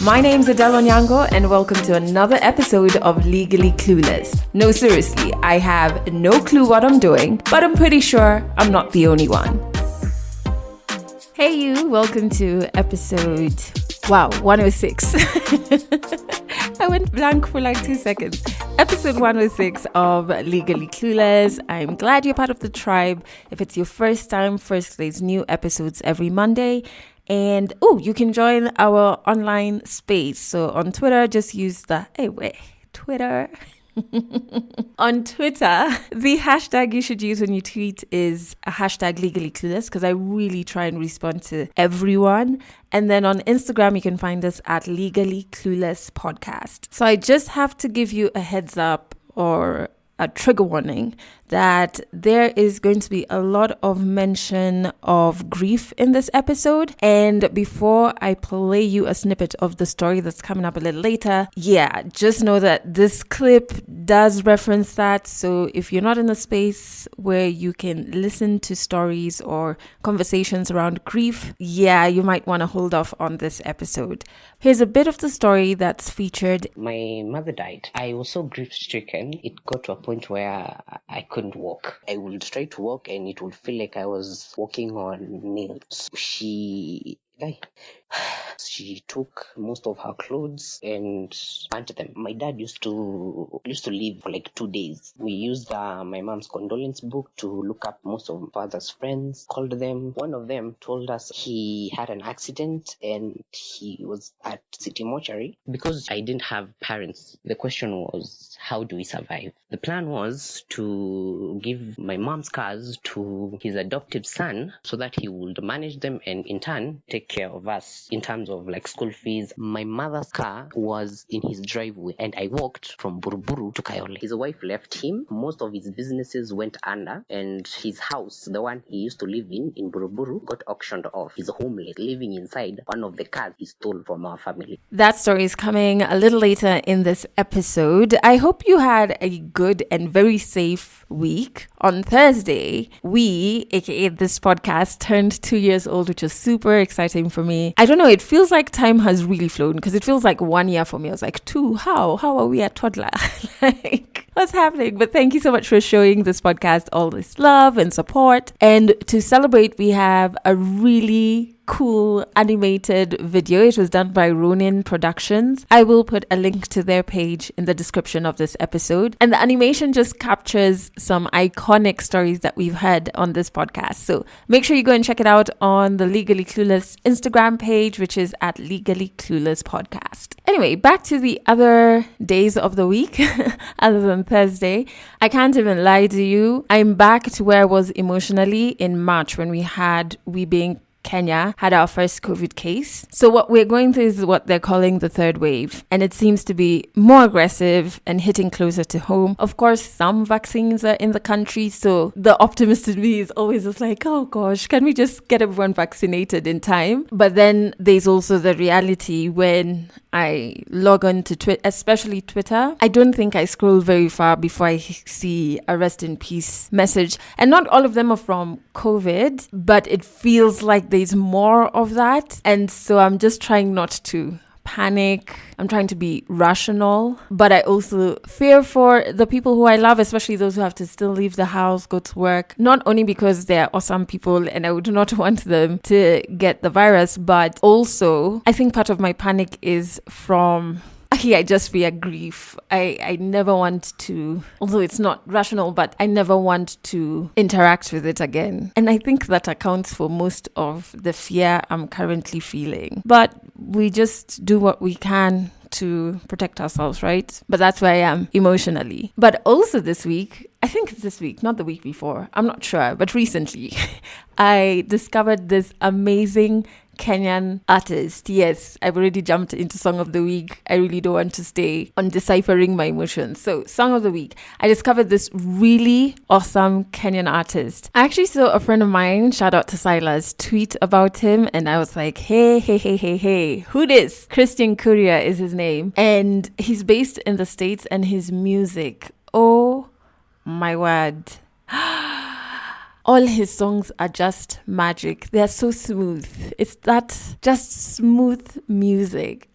My name's Adele Onyango and welcome to another episode of Legally Clueless. No, seriously, I have no clue what I'm doing, but I'm pretty sure I'm not the only one. Hey you, welcome to episode, 106. I went blank for like 2 seconds. Episode 106 of Legally Clueless. I'm glad you're part of the tribe. If it's your first time, there's new episodes every Monday. And you can join our online space. So on Twitter, just use the Twitter. On Twitter, the hashtag you should use when you tweet is a hashtag Legally Clueless, because I really try and respond to everyone. And then on Instagram, you can find us at Legally Clueless Podcast. So I just have to give you a heads up or a trigger warning that there is going to be a lot of mention of grief in this episode. And before I play you a snippet of the story that's coming up a little later, just know that this clip does reference that. So if you're not in a space where you can listen to stories or conversations around grief, you might want to hold off on this episode. Here's a bit of the story that's featured. My mother died. I was so grief-stricken. It got to a point where I couldn't walk. I would try to walk and it would feel like I was walking on nails. She died. She took most of her clothes and burnt them. My dad used to leave for like 2 days. We used my mom's condolence book to look up most of my father's friends, called them. One of them told us he had an accident and he was at City Mortuary. Because I didn't have parents, the question was, how do we survive? The plan was to give my mom's cars to his adoptive son so that he would manage them and in turn take care of us in terms of like school fees. My mother's car was in his driveway and I walked from Buruburu to Kayole. His wife left him. Most of his businesses went under and his house, the one he used to live in Buruburu, got auctioned off. He's homeless, living inside one of the cars he stole from our family. That story is coming a little later in this episode. I hope you had a good and very safe week. On Thursday, we, aka this podcast, turned 2 years old, which is super exciting for me. I don't know, it feels like time has really flown because it feels like 1 year for me. I was like, 2, how are we at toddler? Like, what's happening? But thank you so much for showing this podcast all this love and support. And to celebrate, we have a really cool animated video. It was done by Ronin Productions. I will put a link to their page in the description of this episode. And the animation just captures some iconic stories that we've had on this podcast. So make sure you go and check it out on the Legally Clueless Instagram page, which is at Legally Clueless Podcast. Anyway, back to the other days of the week, other than Thursday. I can't even lie to you. I'm back to where I was emotionally in March when we being Kenya had our first COVID case. So what we're going through is what they're calling the third wave. And it seems to be more aggressive and hitting closer to home. Of course, some vaccines are in the country. So the optimist in me is always just like, oh gosh, can we just get everyone vaccinated in time? But then there's also the reality when I log on to Twitter, especially Twitter. I don't think I scroll very far before I see a rest in peace message. And not all of them are from COVID, but it feels like there's more of that. And so I'm just trying not to panic. I'm trying to be rational, but I also fear for the people who I love, especially those who have to still leave the house, go to work, not only because they're awesome people and I would not want them to get the virus, but also I think part of my panic is from I just fear grief. I never want to, although it's not rational, but I never want to interact with it again. And I think that accounts for most of the fear I'm currently feeling. But we just do what we can to protect ourselves, right? But that's where I am emotionally. But also this week, I think it's this week, not the week before, I'm not sure, but recently, I discovered this amazing Kenyan artist. Yes, I've already jumped into Song of the Week. I really don't want to stay on deciphering my emotions. So, Song of the Week. I discovered this really awesome Kenyan artist. I actually saw a friend of mine, shout out to Silas, tweet about him, and I was like, hey, who this? Christian Courier is his name. And he's based in the States, and his music, oh my word. All his songs are just magic. They're so smooth. It's that just smooth music.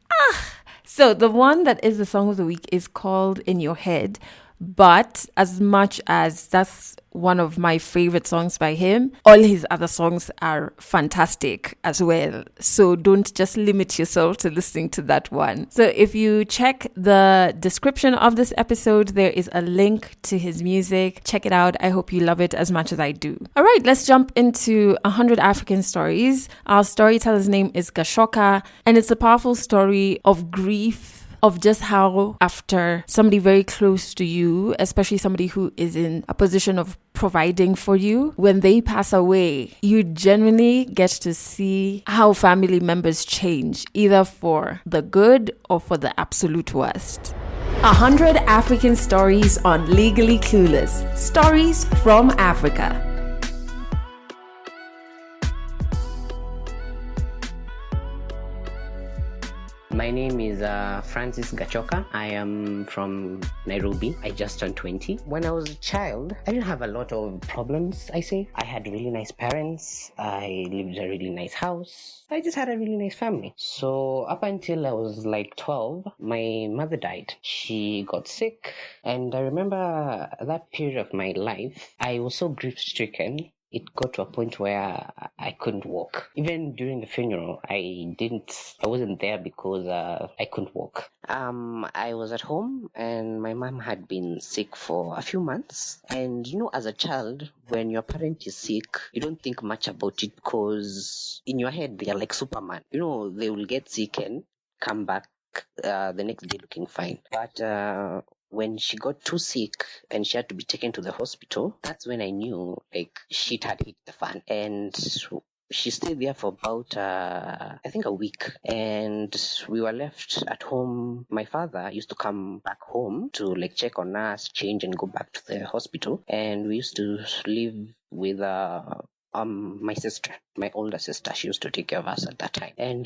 So the one that is the song of the week is called In Your Head. But as much as that's one of my favorite songs by him, all his other songs are fantastic as well. So don't just limit yourself to listening to that one. So if you check the description of this episode, there is a link to his music. Check it out. I hope you love it as much as I do. All right, let's jump into 100 African Stories. Our storyteller's name is Gashoka, and it's a powerful story of grief, of just how after somebody very close to you, especially somebody who is in a position of providing for you, when they pass away, you genuinely get to see how family members change, either for the good or for the absolute worst. 100 African Stories on Legally Clueless. Stories from Africa. My name is Francis Gachoka. I am from Nairobi. I just turned 20. When I was a child, I didn't have a lot of problems, I say. I had really nice parents. I lived in a really nice house. I just had a really nice family. So up until I was like 12, my mother died. She got sick. And I remember that period of my life, I was so grief-stricken. It got to a point where I couldn't walk. Even during the funeral, I wasn't there because I couldn't walk. I was at home and my mom had been sick for a few months. And as a child, when your parent is sick, you don't think much about it because in your head, they are like Superman. They will get sick and come back the next day looking fine. But when she got too sick and she had to be taken to the hospital, that's when I knew shit had hit the fan. And she stayed there for about I think a week, and we were left at home. My father used to come back home to check on us, change, and go back to the hospital. And we used to live with my sister, my older sister. She used to take care of us at that time. And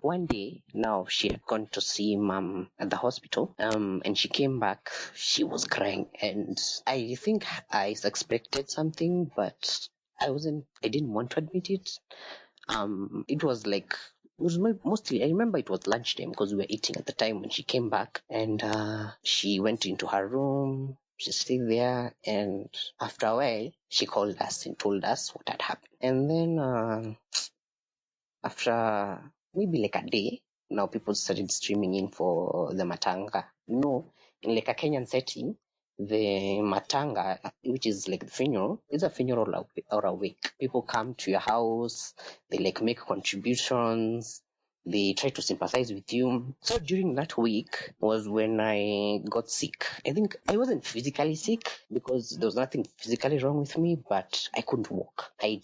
one day, now she had gone to see mom at the hospital. And she came back. She was crying, and I think I suspected something, but I didn't want to admit it. It was mostly, I remember it was lunchtime because we were eating at the time when she came back, and she went into her room. She stayed there, and after a while, she called us and told us what had happened. And then after maybe a day, now people started streaming in for the matanga. In a Kenyan setting, the matanga, which is the funeral, is a funeral or a wake. People come to your house, they make contributions, they try to sympathize with you. So during that week was when I got sick. I think I wasn't physically sick because there was nothing physically wrong with me, but I couldn't walk. I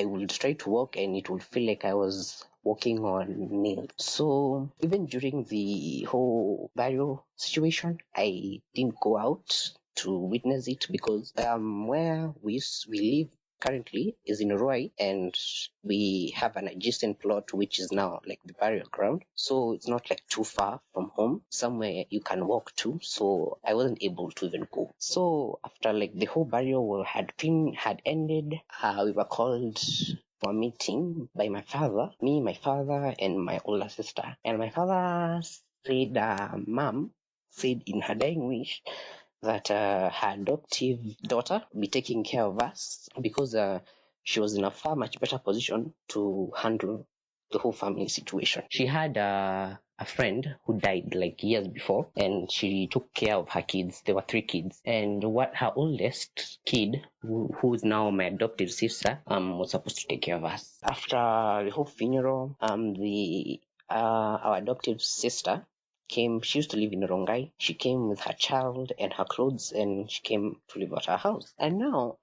would try to walk and it would feel like I was walking on nails. So even during the whole burial situation, I didn't go out to witness it because where we live currently is in Roy, and we have an adjacent plot which is now the burial ground. So it's not too far from home, somewhere you can walk to. So I wasn't able to even go. So after the whole burial had ended, we were called for a meeting by my father, my father, and my older sister. And my father said, mom said in her dying wish that her adoptive daughter be taking care of us because she was in a far much better position to handle the whole family situation. She had a friend who died years before, and she took care of her kids. There were 3 kids, and what her oldest kid, who is now my adoptive sister, was supposed to take care of us. After the whole funeral, our adoptive sister came. She used to live in Rongai. She came with her child and her clothes, and she came to live at our house. And now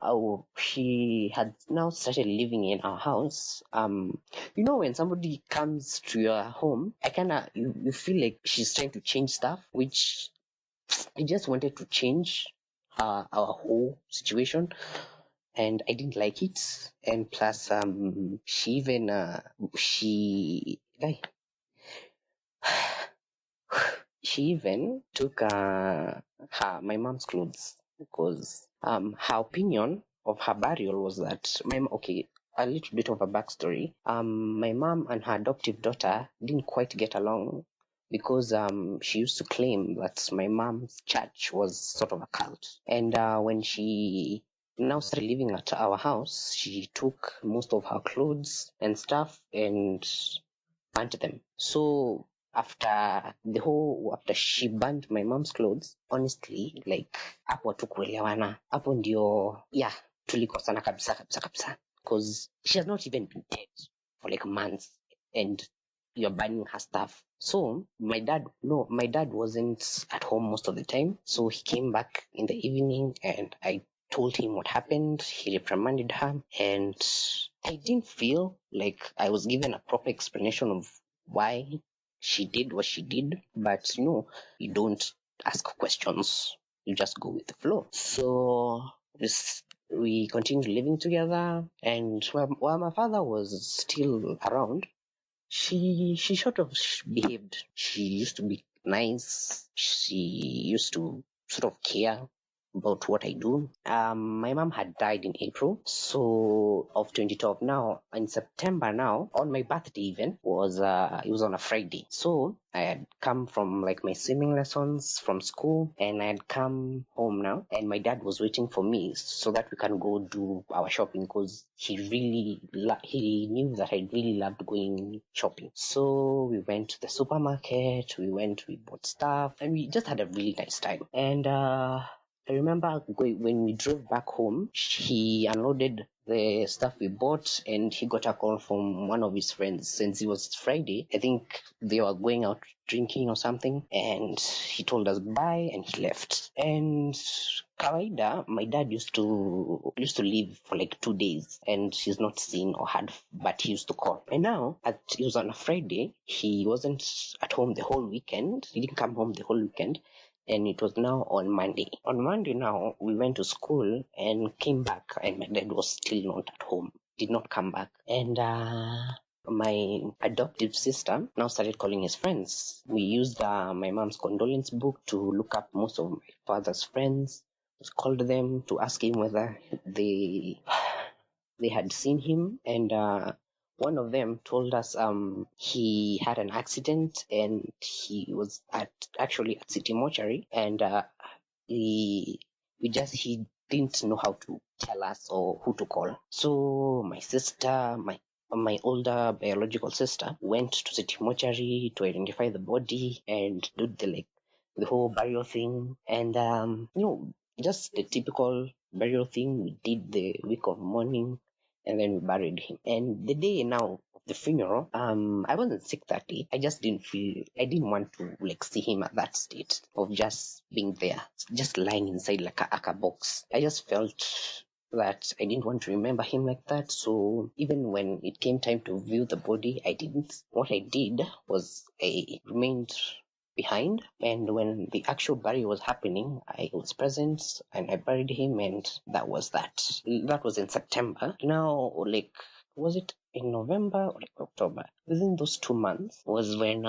she had now started living in our house. When somebody comes to your home, you feel like she's trying to change stuff, which I just wanted to change our whole situation, and I didn't like it. And plus, she even she even took my mom's clothes because her opinion of her burial was that a little bit of a backstory. My mom and her adoptive daughter didn't quite get along because she used to claim that my mom's church was sort of a cult. And when she now started living at our house, she took most of her clothes and stuff and burnt them. So after she burnt my mom's clothes, honestly, like hapo hatukuelewana. Hapo ndio tulikosana kabisa kabisa kabisa, because she has not even been dead for like months and you're burning her stuff. So my dad wasn't at home most of the time. So he came back in the evening and I told him what happened. He reprimanded her and I didn't feel like I was given a proper explanation of why she did what she did. But you don't ask questions. You just go with the flow. So we continued living together, and while my father was still around, she sort of behaved. She used to be nice. She used to sort of care about what I do. My mom had died in April, so of 2012. Now in September, now on my birthday even was it was on a Friday. So I had come from like my swimming lessons from school, and I had come home now, and my dad was waiting for me so that we can go do our shopping, because he knew that I really loved going shopping. So we went to the supermarket, we bought stuff, and we just had a really nice time. And I remember when we drove back home, he unloaded the stuff we bought and he got a call from one of his friends. Since it was Friday, I think they were going out drinking or something, and he told us bye and he left. And kawaida, my dad used to leave for like 2 days and he's not seen or heard, but he used to call. And now it was on a Friday, he wasn't at home the whole weekend. He didn't come home the whole weekend. And it was now on Monday. On Monday now, we went to school and came back, and my dad was still not at home, did not come back. And my adoptive sister now started calling his friends. We used my mom's condolence book to look up most of my father's friends. Just called them to ask him whether they had seen him, and one of them told us he had an accident and he was actually at City Mortuary, and he didn't know how to tell us or who to call. So my sister, my older biological sister, went to City Mortuary to identify the body and do the whole burial thing, and just the typical burial thing. We did the week of mourning, and then we buried him. And the day now of the funeral, I wasn't sick that day. I just didn't want to see him at that state of just being there, just lying inside like a box. I just felt that I didn't want to remember him like that. So even when it came time to view the body, I didn't. What I did was I remained behind, and when the actual burial was happening, I was present and I buried him, and that was that. That was in September. Now, was it in November or October? Within those 2 months was when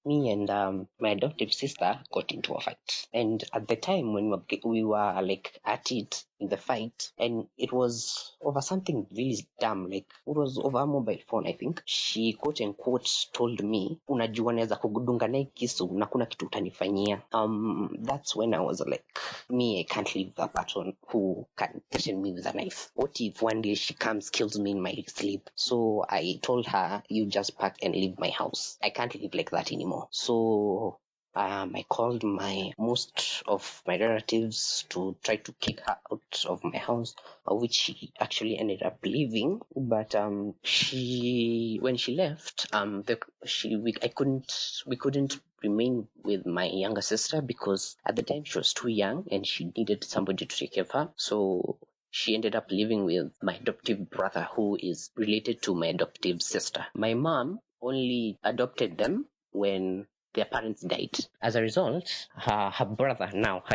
me and my adoptive sister got into a fight. And at the time when we were at it in the fight, and it was over something really dumb, it was over a mobile phone, I think. She quote unquote told me, unajua naweza kugudunga na kisu na kuna kitu utanifanyia. That's when I was me, I can't leave that person who can threaten me with a knife. What if one day she comes, kills me in my sleep? So I told her, you just pack and leave my house. I can't live like that anymore. So I called most of my relatives to try to kick her out of my house, which she actually ended up leaving. But when she left, we couldn't remain with my younger sister because at the time she was too young and she needed somebody to take care of her. So she ended up living with my adoptive brother, who is related to my adoptive sister. My mom only adopted them when their parents died. As a result, her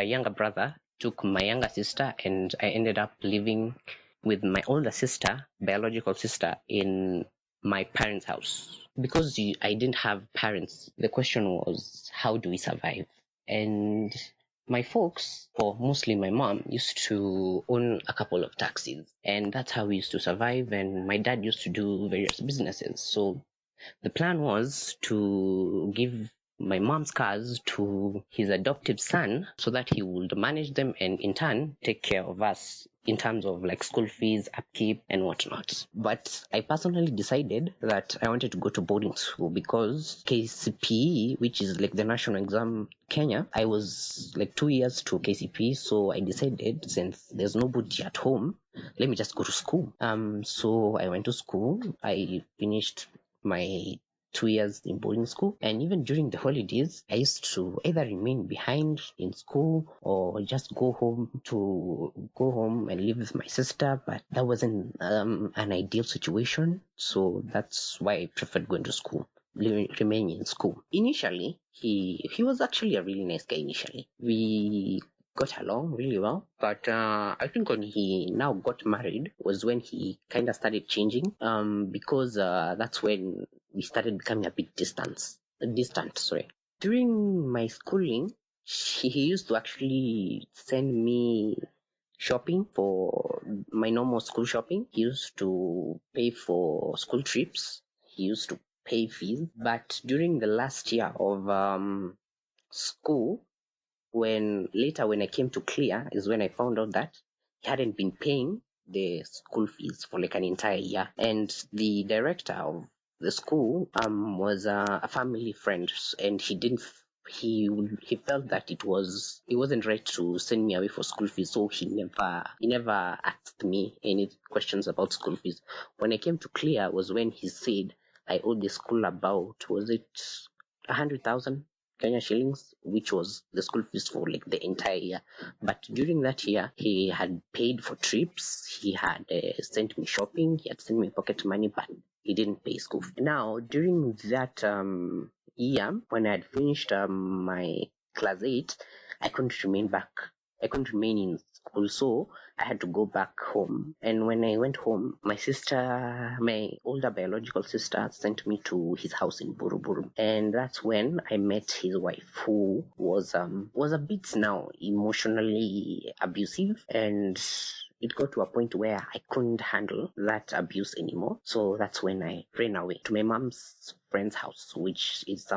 younger brother, took my younger sister, and I ended up living with my older sister, biological sister, in my parents' house. Because I didn't have parents, the question was, how do we survive? And my folks, or mostly my mom, used to own a couple of taxis, and that's how we used to survive. And my dad used to do various businesses. So the plan was to give my mom's cars to his adoptive son so that he would manage them and in turn take care of us in terms of like school fees, upkeep, and whatnot. But I personally decided that I wanted to go to boarding school because KCPE, which is like the national exam Kenya, I was like 2 years to KCPE, so I decided since there's nobody at home, let me just go to school. So I went to school. I finished my 2 years in boarding school, and even during the holidays I used to either remain behind in school or just go home and live with my sister, but that wasn't an ideal situation, so that's why I preferred going to school, remaining in school. Initially he was actually a really nice guy. Initially we got along really well, but I think when he now got married was when he kind of started changing, because that's when we started becoming a bit distant. Sorry. During my schooling, he used to actually send me shopping for my normal school shopping. He used to pay for school trips. He used to pay fees. But during the last year of school, when I came to clear, is when I found out that he hadn't been paying the school fees for like an entire year, and the director of the school was a family friend, and he felt that it wasn't right to send me away for school fees, so he never asked me any questions about school fees. When I came to clear was when he said I owed the school about, was it 100,000 Kenya shillings, which was the school fees for like the entire year. But during that year, he had paid for trips, he had sent me shopping, he had sent me pocket money, but he didn't pay school fee. Now, during that year, when I had finished my class 8, I couldn't remain in school, so I had to go back home. And when I went home, my older biological sister, sent me to his house in Buruburu, and that's when I met his wife, who was a bit now emotionally abusive, and it got to a point where I couldn't handle that abuse anymore. So that's when I ran away to my mom's friend's house, which is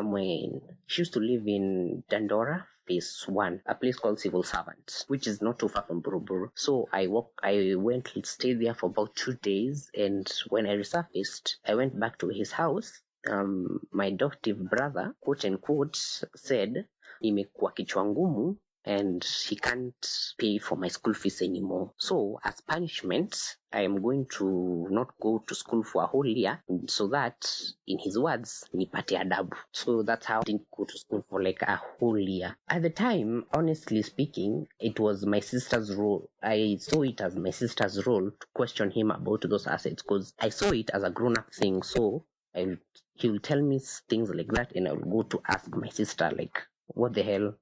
she used to live in Dandora, phase 1, a place called Civil Servant, which is not too far from Buruburu. So I went and stayed there for about 2 days, and when I resurfaced, I went back to his house. My adoptive brother, quote unquote, said, imekuwa kichwa ngumu and he can't pay for my school fees anymore. So as punishment, I am going to not go to school for a whole year, so that, in his words, nipate adabu. So that's how I didn't go to school for like a whole year. At the time, honestly speaking, it was my sister's role. I saw it as my sister's role to question him about those assets, because I saw it as a grown-up thing. So he will tell me things like that, and I will go to ask my sister, like, what the hell?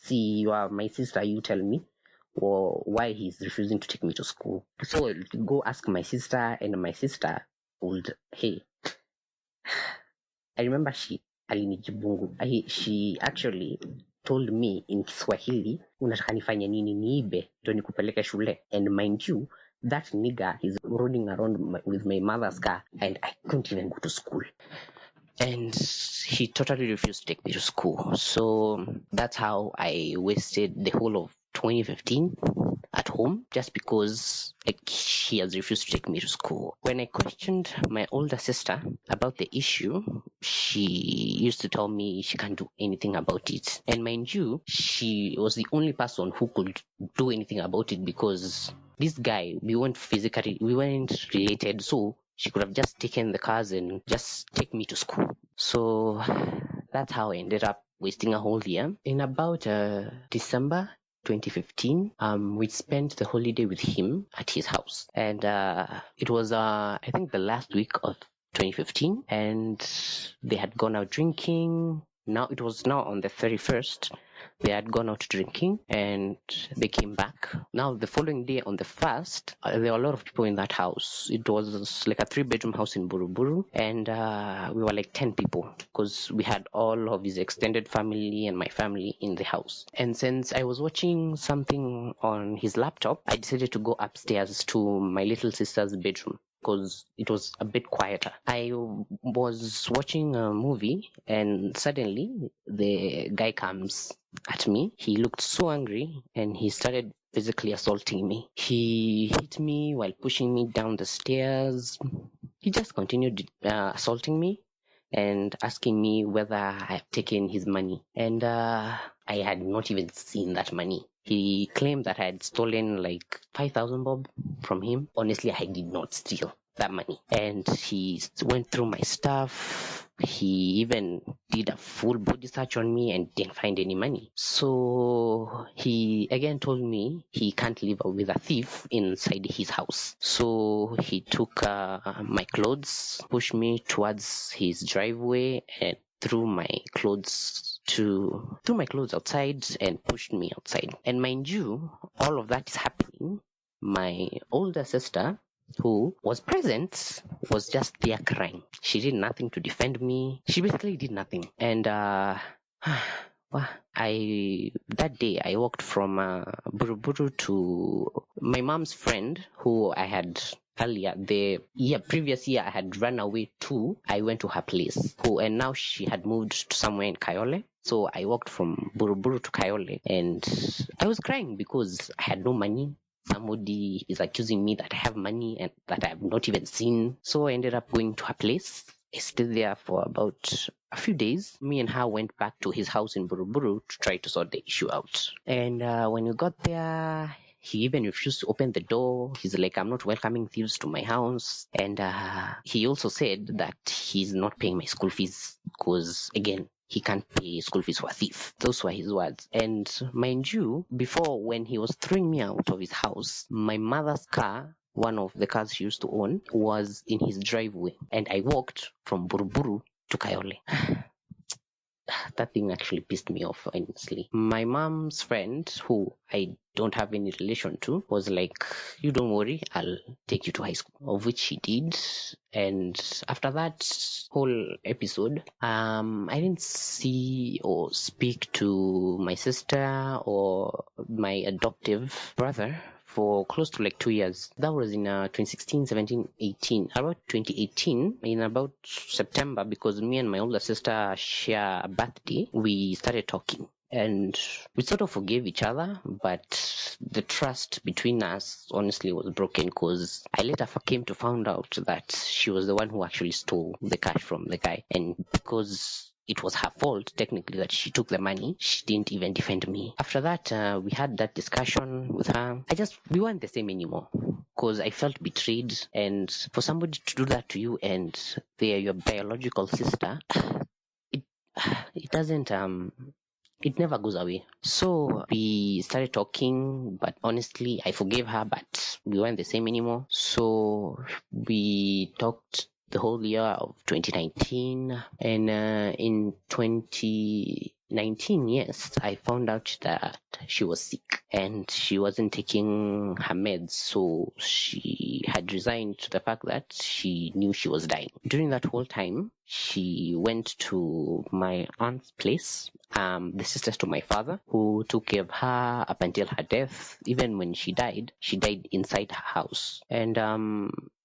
See, you are my sister, you tell me why he's refusing to take me to school. So I'll go ask my sister, and my sister would, hey, I remember she actually told me in Kiswahili, unataka nifanye nini, niibe ndio nikupeleke shule? And mind you, that nigga is running around with my mother's car, and I couldn't even go to school. And he totally refused to take me to school. So that's how I wasted the whole of 2015 at home, just because he has refused to take me to school. When I questioned my older sister about the issue, she used to tell me she can't do anything about it. And mind you, she was the only person who could do anything about it, because this guy, we weren't related, so she could have just taken the cars and just take me to school. So that's how I ended up wasting a whole year. In about December 2015, we spent the holiday with him at his house, and it was I think the last week of 2015, and they had gone out drinking. Now it was on the 31st. They had gone out drinking and they came back. Now the following day on the 1st, there were a lot of people in that house. It was like a 3-bedroom house in Buruburu, and we were like 10 people, because we had all of his extended family and my family in the house. And since I was watching something on his laptop, I decided to go upstairs to my little sister's bedroom. because it was a bit quieter. I was watching a movie and suddenly the guy comes at me. He looked so angry and he started physically assaulting me. He hit me while pushing me down the stairs. He just continued assaulting me and asking me whether I have taken his money. And I had not even seen that money. He claimed that I had stolen like 5,000 bob from him. Honestly, I did not steal that money. And he went through my stuff. He even did a full body search on me and didn't find any money. So he again told me he can't live with a thief inside his house. So he took my clothes, pushed me towards his driveway and threw my clothes outside and pushed me outside. And mind you, all of that is happening. My older sister, who was present, was just there crying. She did nothing to defend me. She basically did nothing. And that day I walked from Buruburu to my mom's friend who I had earlier, previous year I had run away to. I went to her place, and now she had moved to somewhere in Kayole. So I walked from Buruburu to Kayole and I was crying because I had no money. Somebody is accusing me that I have money and that I have not even seen. So I ended up going to her place. I stayed there for about a few days. Me and her went back to his house in Buruburu to try to sort the issue out. And when we got there, he even refused to open the door. He's like, I'm not welcoming thieves to my house. And he also said that he's not paying my school fees because, again, he can't pay school fees for a thief. Those were his words. And mind you, before, when he was throwing me out of his house, my mother's car, one of the cars she used to own, was in his driveway. And I walked from Buruburu to Kayole. That thing actually pissed me off, honestly. My mom's friend, who I don't have any relation to, was like, you don't worry, I'll take you to high school, of which she did. And after that whole episode, I didn't see or speak to my sister or my adoptive brother for close to like 2 years. That was in 2016, 17, 18. About 2018, in about September, because me and my older sister share a birthday, we started talking. And we sort of forgave each other, but the trust between us honestly was broken because I later came to find out that she was the one who actually stole the cash from the guy. And because it was her fault, technically, that she took the money, she didn't even defend me. After that, we had that discussion with her. We weren't the same anymore because I felt betrayed. And for somebody to do that to you and they're your biological sister, it doesn't... it never goes away. So we started talking, but honestly, I forgave her, but we weren't the same anymore. So we talked the whole year of 2019, and in 2019, yes, I found out that she was sick and she wasn't taking her meds, so she had resigned to the fact that she knew she was dying. During that whole time, she went to my aunt's place, the sisters to my father, who took care of her up until her death. Even when she died inside her house. And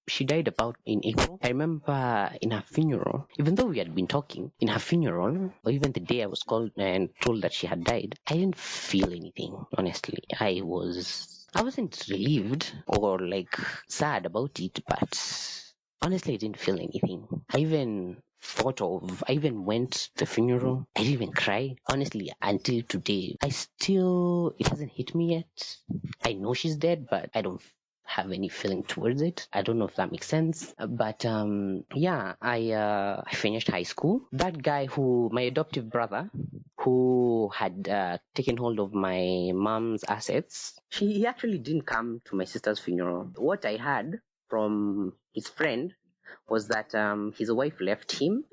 she died about in April. I remember in her funeral, even though we had been talking, in her funeral, or even the day I was called and told that she had died, I didn't feel anything, honestly. I wasn't relieved or like sad about it, but honestly, I didn't feel anything. I even went to the funeral. I didn't even cry. Honestly, until today, it hasn't hit me yet. I know she's dead, but I don't have any feeling towards it. I don't know if that makes sense. But I finished high school. That guy my adoptive brother, who had taken hold of my mom's assets, he actually didn't come to my sister's funeral. What I heard from his friend was that his wife left him.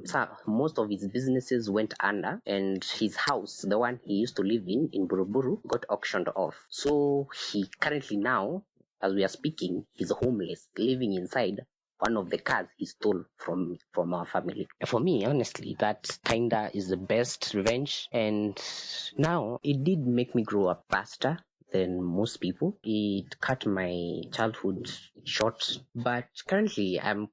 So most of his businesses went under, and his house, the one he used to live in Buruburu, got auctioned off. So he currently now, as we are speaking, he's homeless, living inside one of the cars he stole from our family. For me, honestly, that kinda is the best revenge. And now it did make me grow up faster than most people. It cut my childhood short, but currently I'm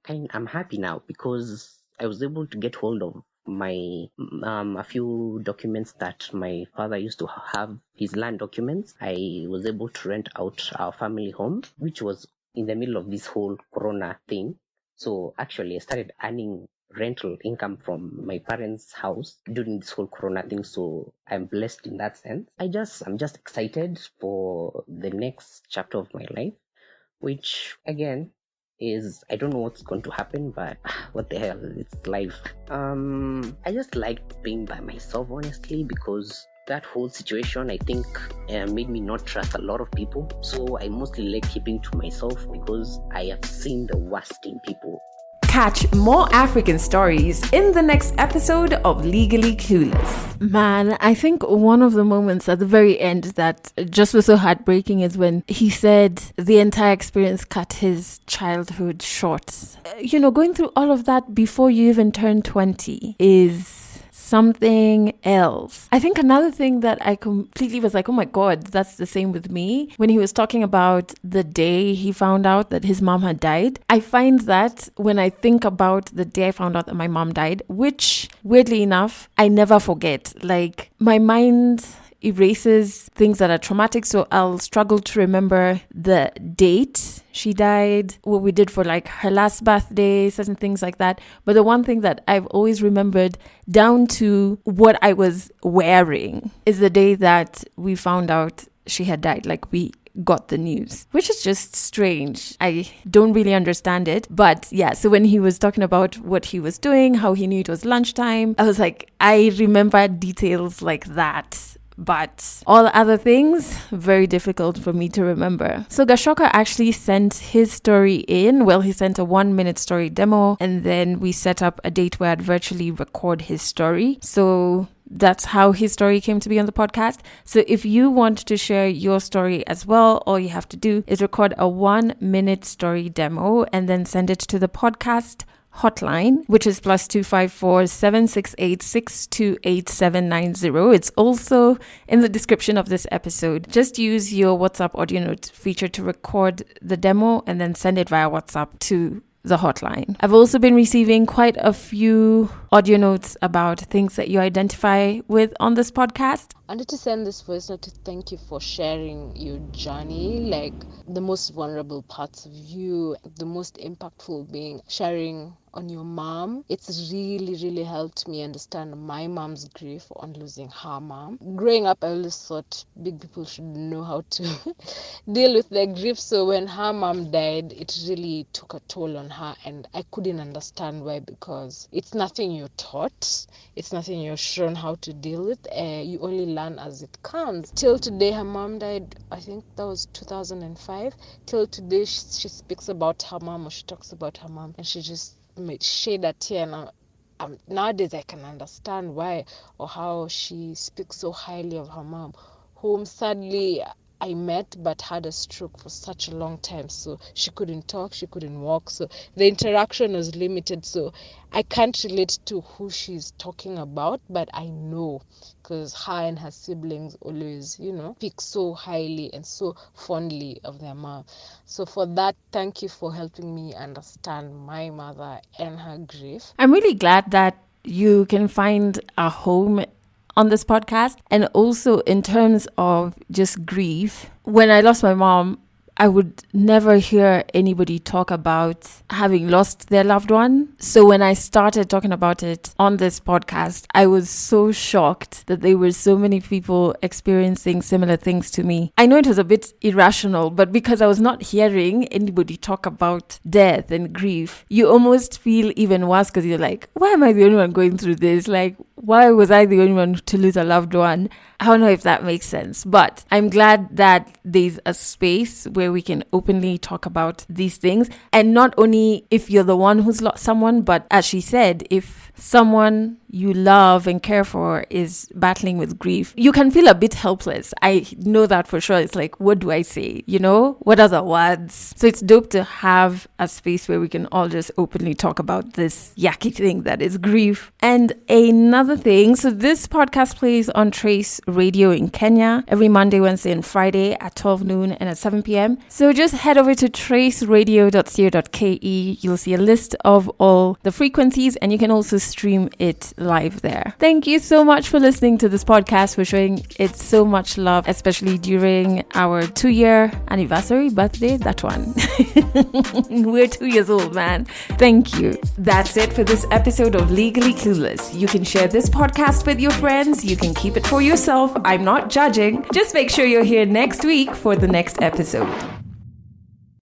happy now because I was able to get hold of my a few documents that my father used to have, his land documents. I was able to rent out our family home, which was in the middle of this whole corona thing. So actually I started earning rental income from my parents' house during this whole corona thing. So I'm blessed in that sense. I'm just excited for the next chapter of my life, which again is, I don't know what's going to happen, but what the hell, it's life. I just liked being by myself, honestly, because that whole situation, I think, made me not trust a lot of people. So I mostly like keeping to myself because I have seen the worst in people. Catch more African stories in the next episode of Legally Clueless. Man, I think one of the moments at the very end that just was so heartbreaking is when he said the entire experience cut his childhood short. Going through all of that before you even turn 20 is something else. I think another thing that I completely was like, oh my God, that's the same with me. When he was talking about the day he found out that his mom had died, I find that when I think about the day I found out that my mom died, which weirdly enough, I never forget. Like my mind erases things that are traumatic, so I'll struggle to remember the date she died, what we did for like her last birthday, certain things like that. But the one thing that I've always remembered down to what I was wearing is the day that we found out she had died. Like we got the news, which is just strange. I don't really understand it. But yeah, so when he was talking about what he was doing, how he knew it was lunchtime, I was like, I remember details like that. But all other things, very difficult for me to remember. So Gashoka actually sent his story in. Well, he sent a 1-minute story demo, and then we set up a date where I'd virtually record his story. So that's how his story came to be on the podcast. So if you want to share your story as well, all you have to do is record a 1-minute story demo and then send it to the podcast hotline, which is +254 768 628 790. It's also in the description of this episode. Just use your WhatsApp audio note feature to record the demo and then send it via WhatsApp to the hotline. I've also been receiving quite a few audio notes about things that you identify with on this podcast. I wanted to send this voice note to thank you for sharing your journey, like the most vulnerable parts of you, the most impactful being sharing on your mom. It's really, really helped me understand my mom's grief on losing her mom. Growing up, I always thought big people should know how to deal with their grief. So when her mom died, it really took a toll on her, and I couldn't understand why, because it's nothing you're taught. It's nothing you're shown how to deal with. You only learn as it comes. Till today, her mom died, I think that was 2005. Till today, she speaks about her mom, or she talks about her mom, and she just shed a tear. And nowadays I can understand why or how she speaks so highly of her mom, whom sadly I met but had a stroke for such a long time. So she couldn't talk, she couldn't walk. So the interaction was limited. So I can't relate to who she's talking about, but I know because her and her siblings always, speak so highly and so fondly of their mom. So for that, thank you for helping me understand my mother and her grief. I'm really glad that you can find a home on this podcast. And also in terms of just grief, when I lost my mom, I would never hear anybody talk about having lost their loved one. So when I started talking about it on this podcast, I was so shocked that there were so many people experiencing similar things to me. I know it was a bit irrational, but because I was not hearing anybody talk about death and grief, you almost feel even worse because you're like, why am I the only one going through this? Like, why was I the only one to lose a loved one? I don't know if that makes sense, but I'm glad that there's a space where we can openly talk about these things. And not only if you're the one who's lost someone, but as she said, if someone you love and care for is battling with grief, you can feel a bit helpless. I know that for sure. It's like, what do I say? You know, what are the words? So it's dope to have a space where we can all just openly talk about this yucky thing that is grief. And another thing, so this podcast plays on Trace Radio in Kenya every Monday, Wednesday, and Friday at 12 noon and at 7 p.m. So just head over to traceradio.co.ke. You'll see a list of all the frequencies, and you can also stream it live there. Thank you so much for listening to this podcast, for showing it so much love, especially during our 2-year anniversary birthday, that one. We're 2 years old, man. Thank you. That's it for this episode of Legally Clueless. You can share this podcast with your friends. You can keep it for yourself. I'm not judging. Just make sure you're here next week for the next episode.